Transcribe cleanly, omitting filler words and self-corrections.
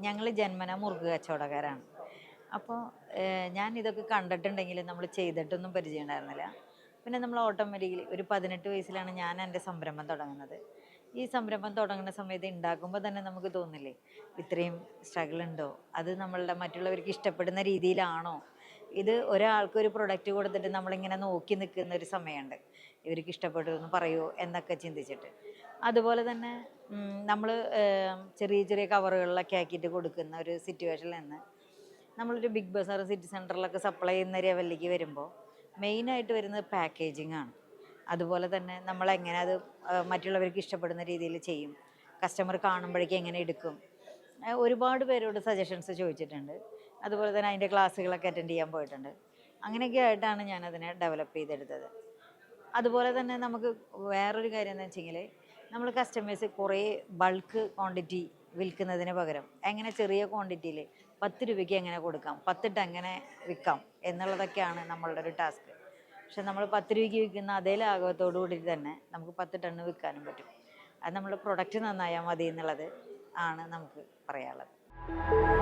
ഞങ്ങൾ ജന്മന മുറുക്ക് കച്ചവടക്കാരാണ്. അപ്പോൾ ഞാൻ ഇതൊക്കെ കണ്ടിട്ടുണ്ടെങ്കിലും നമ്മൾ ചെയ്തിട്ടൊന്നും പരിചയം ഉണ്ടായിരുന്നില്ല. പിന്നെ നമ്മൾ ഓട്ടോമാറ്റിക്കലി ഒരു 18 വയസ്സിലാണ് ഞാൻ എൻ്റെ സംരംഭം തുടങ്ങുന്നത്. ഈ സംരംഭം തുടങ്ങുന്ന സമയത്ത് ഉണ്ടാക്കുമ്പോൾ തന്നെ നമുക്ക് തോന്നില്ലേ, ഇത്രയും സ്ട്രഗിൾ ഉണ്ടോ, അത് നമ്മളുടെ മറ്റുള്ളവർക്ക് ഇഷ്ടപ്പെടുന്ന രീതിയിലാണോ, ഇത് ഒരാൾക്ക് ഒരു പ്രൊഡക്റ്റ് കൊടുത്തിട്ട് നമ്മളിങ്ങനെ നോക്കി നിൽക്കുന്ന ഒരു സമയമുണ്ട്, ഇവർക്ക് ഇഷ്ടപ്പെട്ടു എന്ന് പറയുമോ എന്നൊക്കെ ചിന്തിച്ചിട്ട്. അതുപോലെ തന്നെ നമ്മൾ ചെറിയ ചെറിയ കവറുകളിലൊക്കെ ആക്കിയിട്ട് കൊടുക്കുന്ന ഒരു സിറ്റുവേഷനിൽ നിന്ന് നമ്മളൊരു ബിഗ് ബസാർ സിറ്റി സെൻറ്ററിലൊക്കെ സപ്ലൈ ചെയ്യുന്ന ലെവലിലേക്ക് വരുമ്പോൾ മെയിനായിട്ട് വരുന്നത് പാക്കേജിങ് ആണ്. അതുപോലെ തന്നെ നമ്മളെങ്ങനെ അത് മറ്റുള്ളവർക്ക് ഇഷ്ടപ്പെടുന്ന രീതിയിൽ ചെയ്യും, കസ്റ്റമർ കാണുമ്പോഴേക്കും എങ്ങനെ എടുക്കും, ഒരുപാട് പേരോട് സജഷൻസ് ചോദിച്ചിട്ടുണ്ട്. അതുപോലെ തന്നെ അതിൻ്റെ ക്ലാസ്സുകളൊക്കെ അറ്റൻഡ് ചെയ്യാൻ പോയിട്ടുണ്ട്. അങ്ങനെയൊക്കെ ആയിട്ടാണ് ഞാനതിനെ ഡെവലപ്പ് ചെയ്തെടുത്തത്. അതുപോലെ തന്നെ നമുക്ക് വേറൊരു കാര്യം എന്താ വെച്ചെങ്കിൽ, നമ്മൾ കസ്റ്റമേഴ്സ് കുറേ ബൾക്ക് ക്വാണ്ടിറ്റി വിൽക്കുന്നതിന് പകരം എങ്ങനെ ചെറിയ ക്വാണ്ടിറ്റിയിൽ 10 രൂപയ്ക്ക് എങ്ങനെ കൊടുക്കാം, 10 ടൺ എങ്ങനെ വിൽക്കാം എന്നുള്ളതൊക്കെയാണ് നമ്മളുടെ ഒരു ടാസ്ക്. പക്ഷെ നമ്മൾ 10 രൂപയ്ക്ക് വിൽക്കുന്ന അതേ ലാഘവത്തോടു കൂടി തന്നെ നമുക്ക് 10 ടണ്ണ് വിൽക്കാനും പറ്റും. അത് നമ്മൾ പ്രൊഡക്റ്റ് നന്നായാൽ മതി എന്നുള്ളത് ആണ് നമുക്ക് പറയാനുള്ളത്.